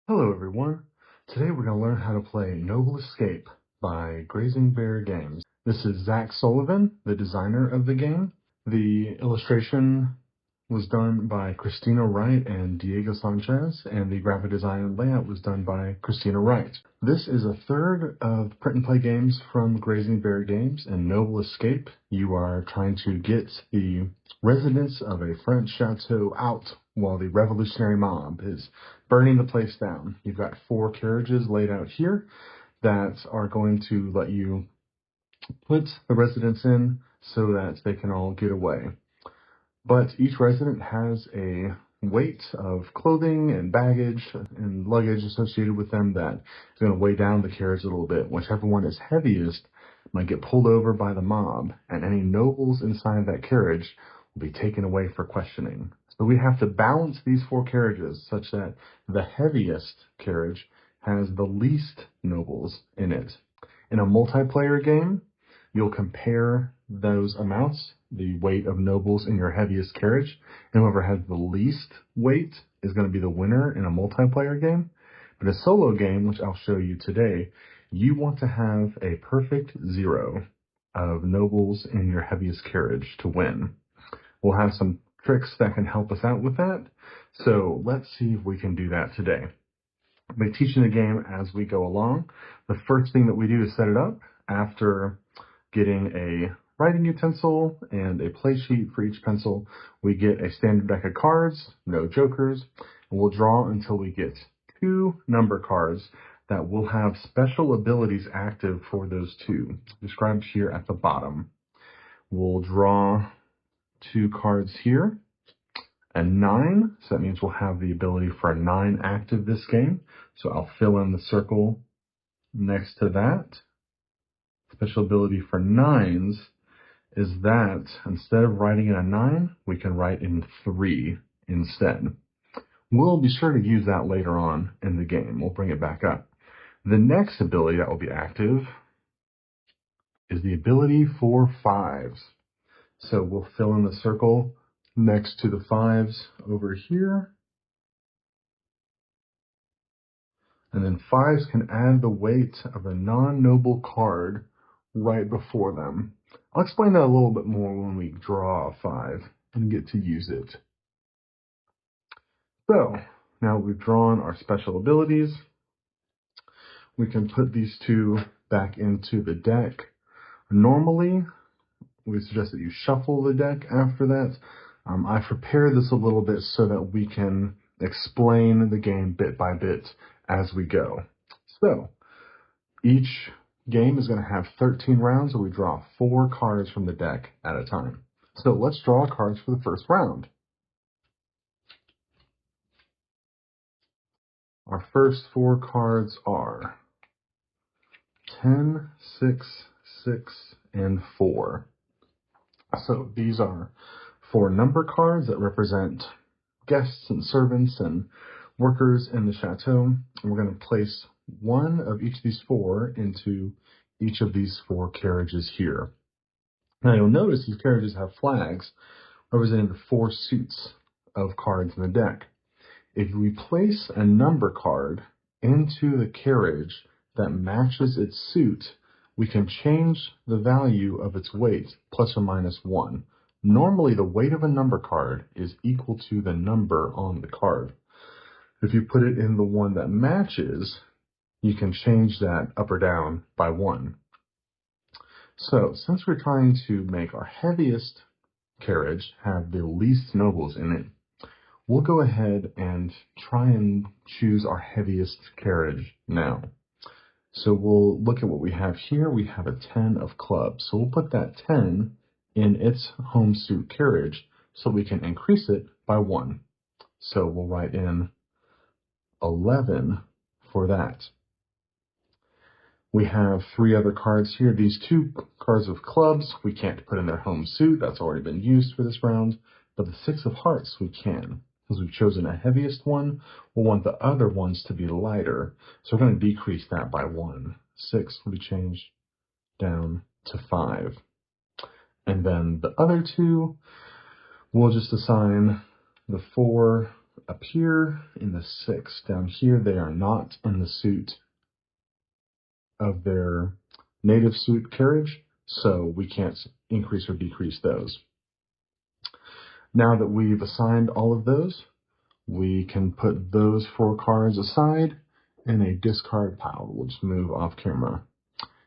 Hello everyone. Today we're going to learn how to play Noble Escape by Grazing Bear Games. This is Sullivan, the designer of the game. The illustration was done by Christina Wright and Diego Sanchez, and the graphic design and layout was done by Christina Wright. This is a third of print and play games from Grazing Bear Games. In Noble Escape, you are trying to get the residents of a French chateau out while the revolutionary mob is burning the place down. You've got 4 carriages laid out here that are going to let you put the residents in so that they can all get away. But each resident has a weight of clothing and baggage and luggage associated with them that is going to weigh down the carriage a little bit. Whichever one is heaviest might get pulled over by the mob, and any nobles inside that carriage will be taken away for questioning. So we have to balance these 4 carriages such that the heaviest carriage has the least nobles in it. In a multiplayer game, you'll compare those amounts, the weight of nobles in your heaviest carriage, and whoever has the least weight is going to be the winner in a multiplayer game. But a solo game, which I'll show you today, you want to have a perfect 0 of nobles in your heaviest carriage to win. We'll have some tricks that can help us out with that, so let's see if we can do that today. I'll be teaching the game as we go along. The first thing that we do is set it up. After getting a writing utensil and a play sheet for each pencil, we get a standard deck of cards, no jokers, and we'll draw until we get 2 number cards that will have special abilities active for those 2, described here at the bottom. We'll draw 2 cards here, and 9, so that means we'll have the ability for a 9 active this game, so I'll fill in the circle next to that. Special ability for 9s is that instead of writing in a 9, we can write in 3 instead. We'll be sure to use that later on in the game. We'll bring it back up. The next ability that will be active is the ability for 5s. So we'll fill in the circle next to the 5s over here. And then 5s can add the weight of a non-noble card right before them. I'll explain that a little bit more when we draw a 5 and get to use it. So, now we've drawn our special abilities. We can put these 2 back into the deck. Normally, we suggest that you shuffle the deck after that. I prepared this a little bit so that we can explain the game bit by bit as we go. So, each game is going to have 13 rounds, and we draw 4 cards from the deck at a time. So let's draw cards for the first round. Our first 4 cards are 10, 6, 6, and 4. So these are 4 number cards that represent guests and servants and workers in the chateau. And we're going to place 1 of each of these 4 into each of these 4 carriages here. Now you'll notice these carriages have flags representing the 4 suits of cards in the deck. If we place a number card into the carriage that matches its suit, we can change the value of its weight plus or minus 1. Normally the weight of a number card is equal to the number on the card. If you put it in the one that matches, you can change that up or down by 1. So, since we're trying to make our heaviest carriage have the least nobles in it, we'll go ahead and try and choose our heaviest carriage now. So we'll look at what we have here. We have a 10 of clubs. So we'll put that 10 in its home suit carriage so we can increase it by 1. So we'll write in 11 for that. We have 3 other cards here. These 2 cards of clubs we can't put in their home suit. That's already been used for this round. But the 6 of hearts we can. Because we've chosen a heaviest one, we'll want the other ones to be lighter. So we're going to decrease that by 1. 6 will be changed down to 5. And then the other 2, we'll just assign the 4 appear in the 6. Down here, they are not in the suit of their native suit carriage, so we can't increase or decrease those. Now that we've assigned all of those, we can put those 4 cards aside in a discard pile. We'll just move off camera.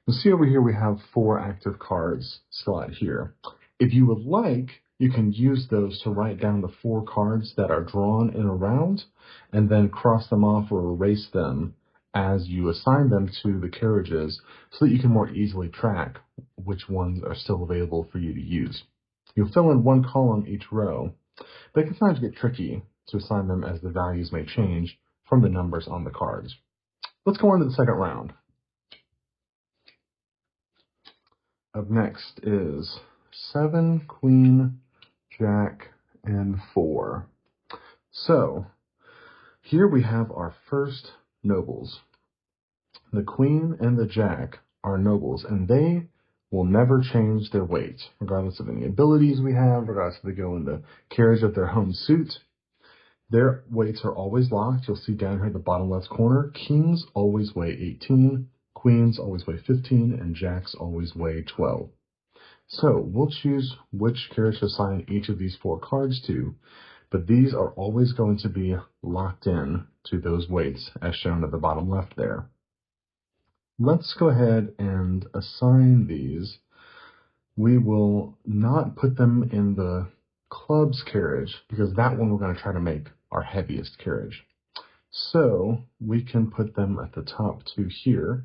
You'll see over here we have 4 active cards still out here. If you would like, you can use those to write down the 4 cards that are drawn in a round and then cross them off or erase them as you assign them to the carriages so that you can more easily track which ones are still available for you to use. You'll fill in 1 column each row, but it can sometimes get tricky to assign them as the values may change from the numbers on the cards. Let's go on to the second round. Up next is 7, Queen, Jack, and 4. So, here we have our first nobles. The Queen and the Jack are nobles, and they will never change their weight, regardless of any abilities we have, regardless if they go in the carriage of their home suit. Their weights are always locked. You'll see down here in the bottom left corner, Kings always weigh 18, Queens always weigh 15, and Jacks always weigh 12. So we'll choose which carriage to assign each of these 4 cards to, but these are always going to be locked in to those weights as shown at the bottom left there. Let's go ahead and assign these. We will not put them in the clubs carriage because that one we're going to try to make our heaviest carriage. So we can put them at the top 2 here.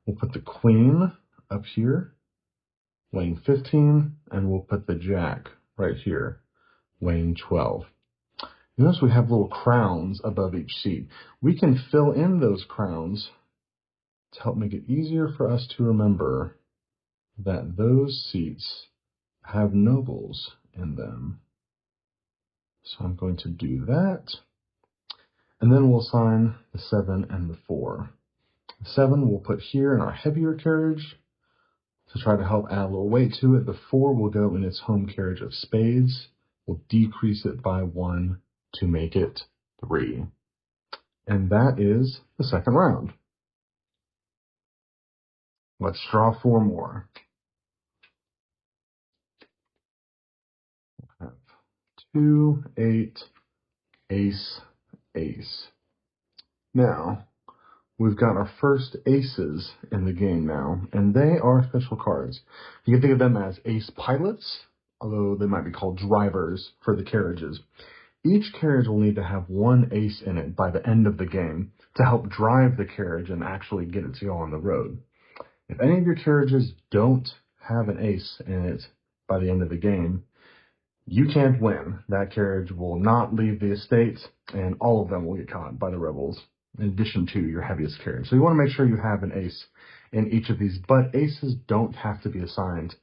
We'll put the Queen up here, weighing 15, and we'll put the Jack right here, weighing 12. Notice we have little crowns above each seat. We can fill in those crowns to help make it easier for us to remember that those seats have nobles in them. So I'm going to do that. And then we'll assign the 7 and the 4. The 7 we'll put here in our heavier carriage to try to help add a little weight to it. The 4 will go in its home carriage of spades. We'll decrease it by 1 to make it 3. And that is the second round. Let's draw 4 more. 2, 8, ace, ace. Now, we've got our first aces in the game now, and they are special cards. You can think of them as ace pilots, although they might be called drivers for the carriages. Each carriage will need to have 1 ace in it by the end of the game to help drive the carriage and actually get it to go on the road. If any of your carriages don't have an ace in it by the end of the game, you can't win. That carriage will not leave the estate, and all of them will get caught by the rebels, in addition to your heaviest carriage. So you want to make sure you have an ace in each of these, but aces don't have to be assigned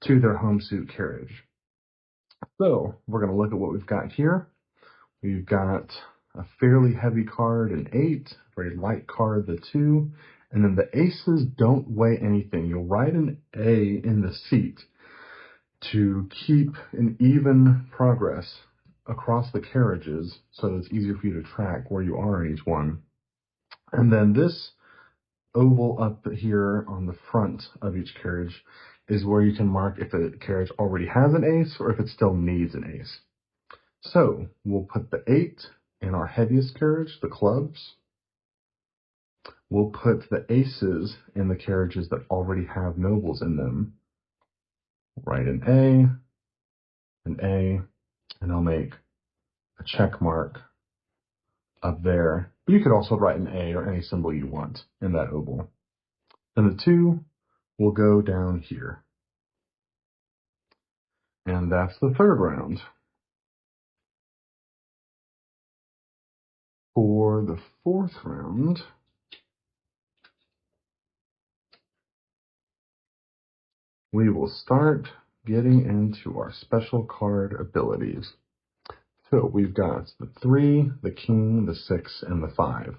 to their home suit carriage. So we're going to look at what we've got here. We've got a fairly heavy card, an 8, a very light card, the 2, and then the aces don't weigh anything. You'll write an A in the seat to keep an even progress across the carriages so that it's easier for you to track where you are in each one. And then this oval up here on the front of each carriage is where you can mark if a carriage already has an ace or if it still needs an ace. So we'll put the 8 in our heaviest carriage, the clubs. We'll put the aces in the carriages that already have nobles in them. Write an A, and I'll make a check mark up there. But you could also write an A or any symbol you want in that oval. Then the 2 will go down here. And that's the third round. For the fourth round, we will start getting into our special card abilities. So we've got the 3, the king, the 6, and the 5.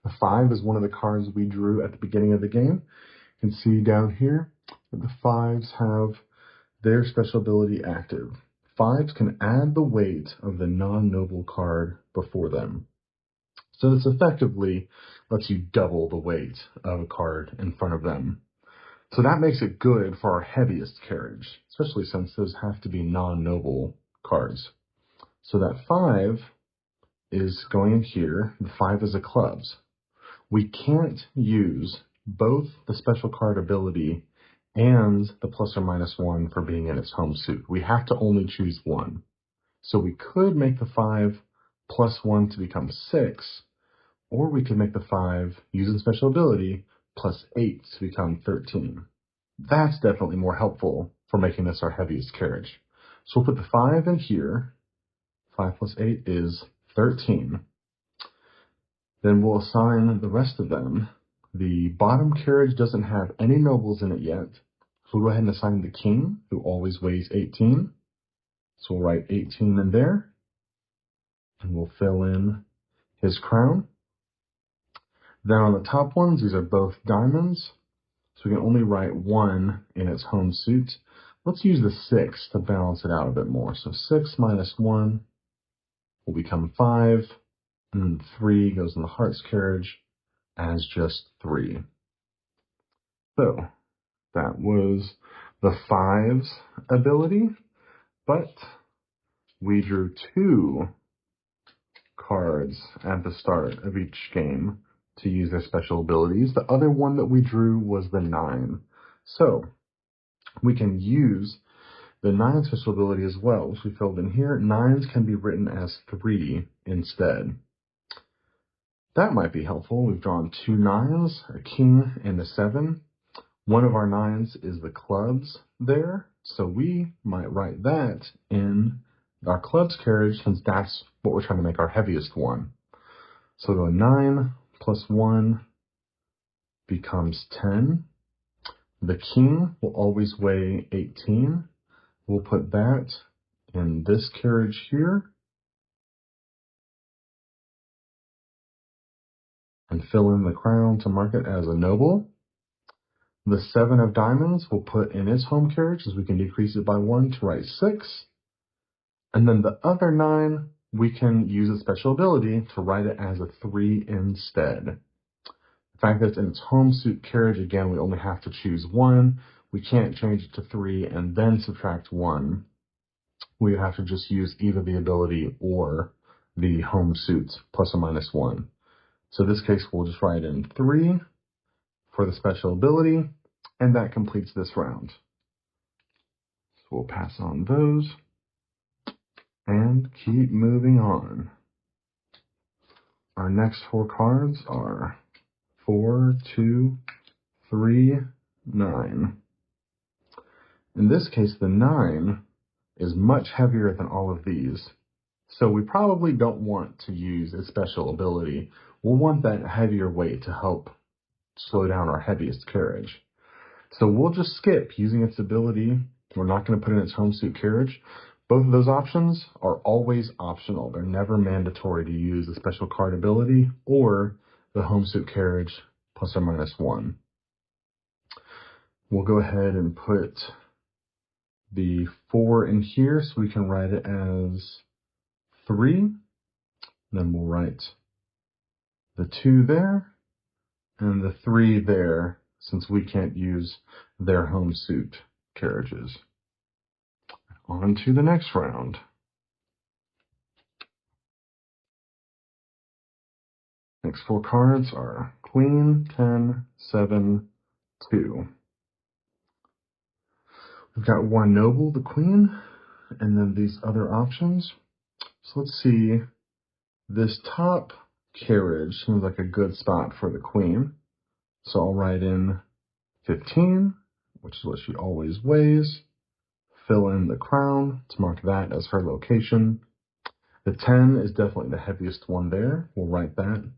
The 5 is one of the cards we drew at the beginning of the game. You can see down here that the 5s have their special ability active. 5s can add the weight of the non-noble card before them. So this effectively lets you double the weight of a card in front of them. So that makes it good for our heaviest carriage, especially since those have to be non-noble cards. So that 5 is going in here. The 5 is a clubs. We can't use both the special card ability and the ±1 for being in its home suit. We have to only choose one. So we could make the 5 +1 to become 6, or we could make the 5 using special ability +8 to become 13. That's definitely more helpful for making this our heaviest carriage. So we'll put the 5 in here. 5 + 8 is 13. Then we'll assign the rest of them. The bottom carriage doesn't have any nobles in it yet. So we'll go ahead and assign the king, who always weighs 18. So we'll write 18 in there. And we'll fill in his crown. Then on the top ones, these are both diamonds. So we can only write 1 in its home suit. Let's use the 6 to balance it out a bit more. So 6 - 1 will become 5. And 3 goes in the hearts carriage as just 3. So that was the 5's ability, but we drew 2 cards at the start of each game to use their special abilities. The other one that we drew was the 9. So we can use the 9 special ability as well, which we filled in here. 9s can be written as 3 instead. That might be helpful. We've drawn 2 9s, a king and a 7. One of our 9s is the clubs there, so we might write that in our clubs carriage since that's what we're trying to make our heaviest one. So the 9 + 1 becomes 10. The king will always weigh 18. We'll put that in this carriage here and fill in the crown to mark it as a noble. The 7 of diamonds we'll put in its home carriage, as we can decrease it by 1 to write 6. And then the other 9, we can use a special ability to write it as a 3 instead. The fact that it's in its home suit carriage, again, we only have to choose 1. We can't change it to 3 and then subtract 1. We have to just use either the ability or the home suit ±1. So in this case, we'll just write in 3 for the special ability, and that completes this round. So we'll pass on those and keep moving on. Our next 4 cards are 4, 2, 3, 9. In this case, the 9 is much heavier than all of these, so we probably don't want to use a special ability. We'll want that heavier weight to help slow down our heaviest carriage. So we'll just skip using its ability. We're not going to put in its home suit carriage. Both of those options are always optional. They're never mandatory to use the special card ability or the home suit carriage ±1. We'll go ahead and put the 4 in here so we can write it as 3. Then we'll write the 2 there and the 3 there since we can't use their home suit carriages. On to the next round. Next 4 cards are Queen, 10, 7, 2. We've got 1 noble, the Queen, and then these other options. So let's see. This top carriage seems like a good spot for the Queen. So I'll write in 15, which is what she always weighs. Fill in the crown to mark that as her location. The 10 is definitely the heaviest one there. We'll write that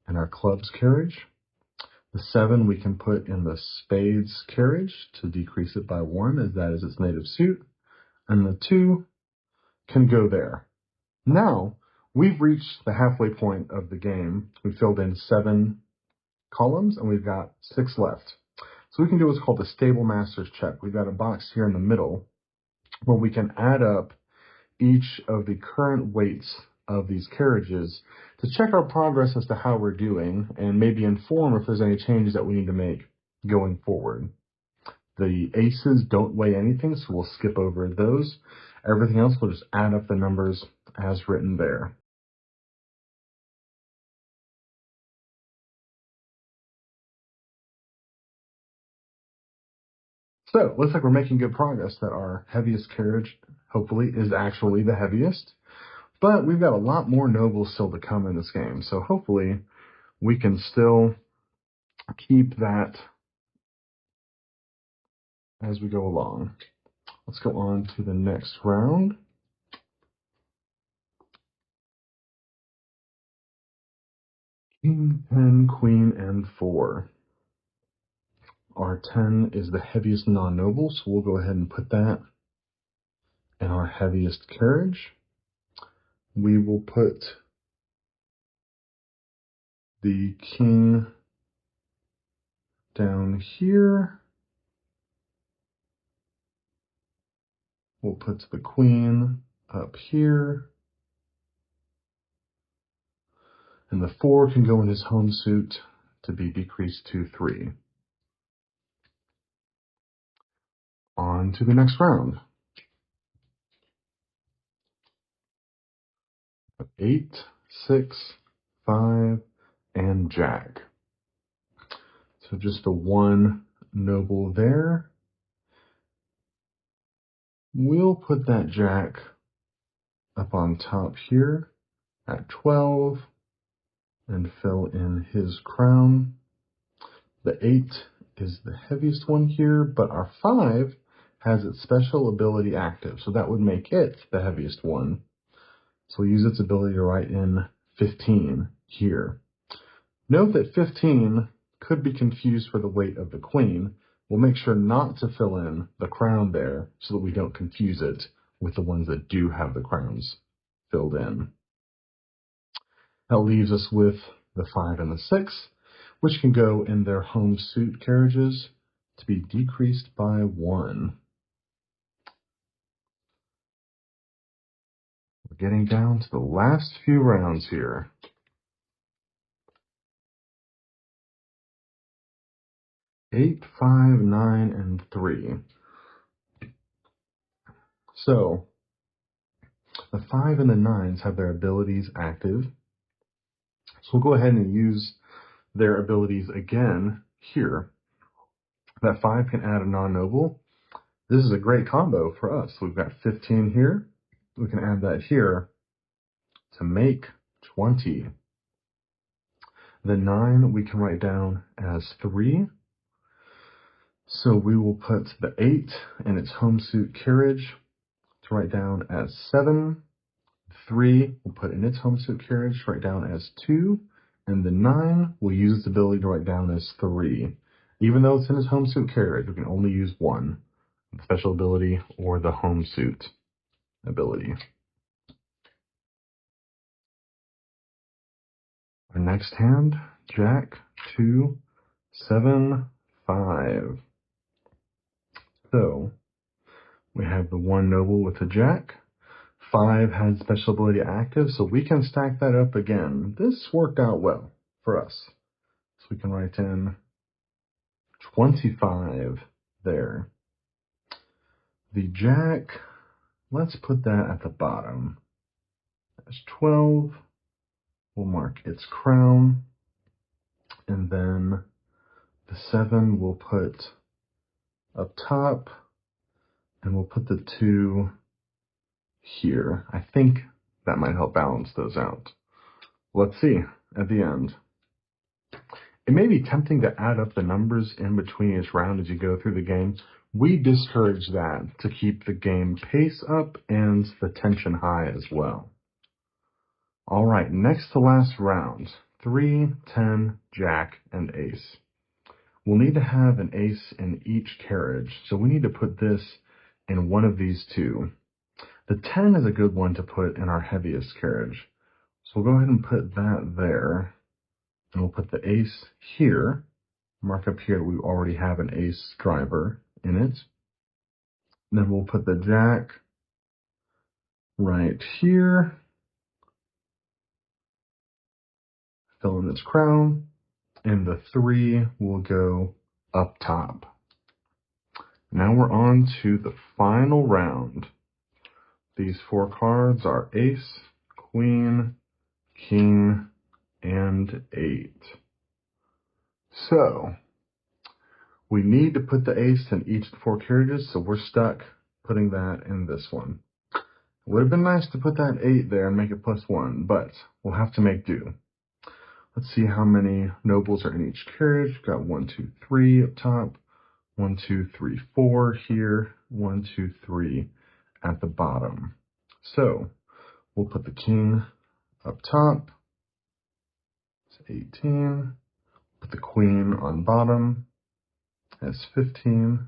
in our clubs carriage. The 7 we can put in the spades carriage to decrease it by 1, as that is its native suit. And the 2 can go there. Now, we've reached the halfway point of the game. We filled in 7 columns, and we've got 6 left. So we can do what's called the Stable Master's check. We've got a box here in the middle where we can add up each of the current weights of these carriages to check our progress as to how we're doing and maybe inform if there's any changes that we need to make going forward. The aces don't weigh anything, so we'll skip over those. Everything else, we'll just add up the numbers as written there. So, looks like we're making good progress, that our heaviest carriage, hopefully, is actually the heaviest. But we've got a lot more nobles still to come in this game, so hopefully we can still keep that as we go along. Let's go on to the next round. King, 10, Queen, and 4. Our 10 is the heaviest non-noble, so we'll go ahead and put that in our heaviest carriage. We will put the king down here. We'll put the queen up here. And the 4 can go in his home suit to be decreased to 3. On to the next round. 8, 6, 5, and Jack. So just the 1 noble there. We'll put that Jack up on top here at 12 and fill in his crown. The 8 is the heaviest one here, but our 5 has its special ability active, so that would make it the heaviest one. So we'll use its ability to write in 15 here. Note that 15 could be confused for the weight of the queen. We'll make sure not to fill in the crown there so that we don't confuse it with the ones that do have the crowns filled in. That leaves us with the 5 and the 6, which can go in their home suit carriages to be decreased by 1. We're getting down to the last few rounds here. 8, 5, 9, and 3. So, the 5 and the 9s have their abilities active. So we'll go ahead and use their abilities again here. That 5 can add a non-noble. This is a great combo for us. We've got 15 here. We can add that here to make 20. The 9 we can write down as 3. So we will put the 8 in its home suit carriage to write down as 7. 3 we'll put in its home suit carriage to write down as 2. And the 9 will use its ability to write down as 3. Even though it's in his home suit carriage, we can only use one, the special ability or the home suit ability. Our next hand, Jack, 2, 7, 5. So we have the 1 noble with the Jack. 5 had special ability active, so we can stack that up again. This worked out well for us. So we can write in 25 there. The Jack, let's put that at the bottom. That's 12. We'll mark its crown. And then the 7 we'll put up top. And we'll put the 2 here. I think that might help balance those out. Let's see at the end. It may be tempting to add up the numbers in between each round as you go through the game. We discourage that to keep the game pace up and the tension high as well. All right, next to last round, 3, 10, Jack, and Ace. We'll need to have an ace in each carriage, so we need to put this in one of these two. The 10 is a good one to put in our heaviest carriage. So we'll go ahead and put that there. And we'll put the ace here. Mark up here that we already have an ace driver in it. And then we'll put the Jack right here. Fill in its crown, and the 3 will go up top. Now we're on to the final round. These 4 cards are Ace, Queen, King, and 8. So, we need to put the Ace in each of the 4 carriages, so we're stuck putting that in this one. It would have been nice to put that 8 there and make it +1, but we'll have to make do. Let's see how many nobles are in each carriage. We've got 1, 2, 3 up top. 1, 2, 3, 4 here. 1, 2, 3 at the bottom. So we'll put the king up top. It's 18. Put the queen on bottom. That's 15.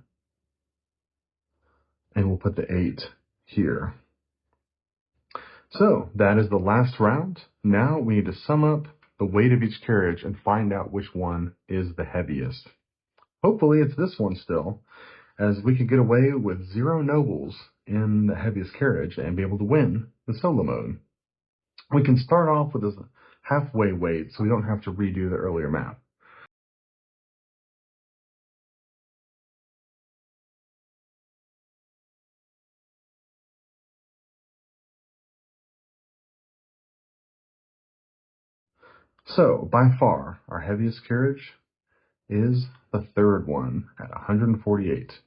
And we'll put the 8 here. So that is the last round. Now we need to sum up the weight of each carriage and find out which one is the heaviest. Hopefully it's this one still, as we could get away with 0 nobles in the heaviest carriage and be able to win the solo mode. We can start off with a halfway weight so we don't have to redo the earlier map. So, by far, our heaviest carriage is the 3rd one at 148.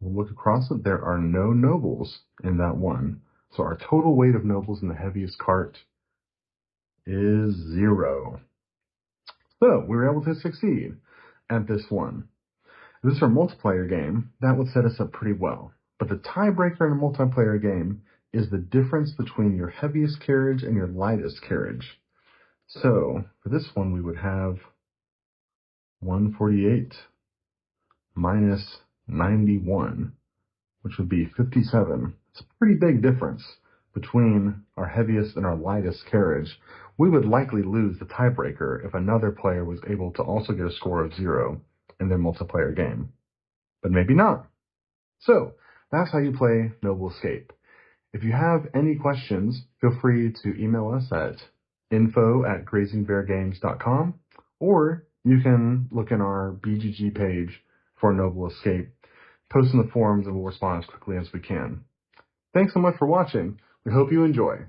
We'll look across it. There are no nobles in that one. So our total weight of nobles in the heaviest cart is 0. So we were able to succeed at this one. If this is a multiplayer game, that would set us up pretty well. But the tiebreaker in a multiplayer game is the difference between your heaviest carriage and your lightest carriage. So for this one, we would have 148 minus 91, which would be 57. It's a pretty big difference between our heaviest and our lightest carriage. We would likely lose the tiebreaker if another player was able to also get a score of 0 in their multiplayer game. But maybe not. So, that's how you play Noble Escape. If you have any questions, feel free to email us at info@grazingbeargames.com, or you can look in our BGG page for Noble Escape. Post in the forums and we'll respond as quickly as we can. Thanks so much for watching. We hope you enjoy.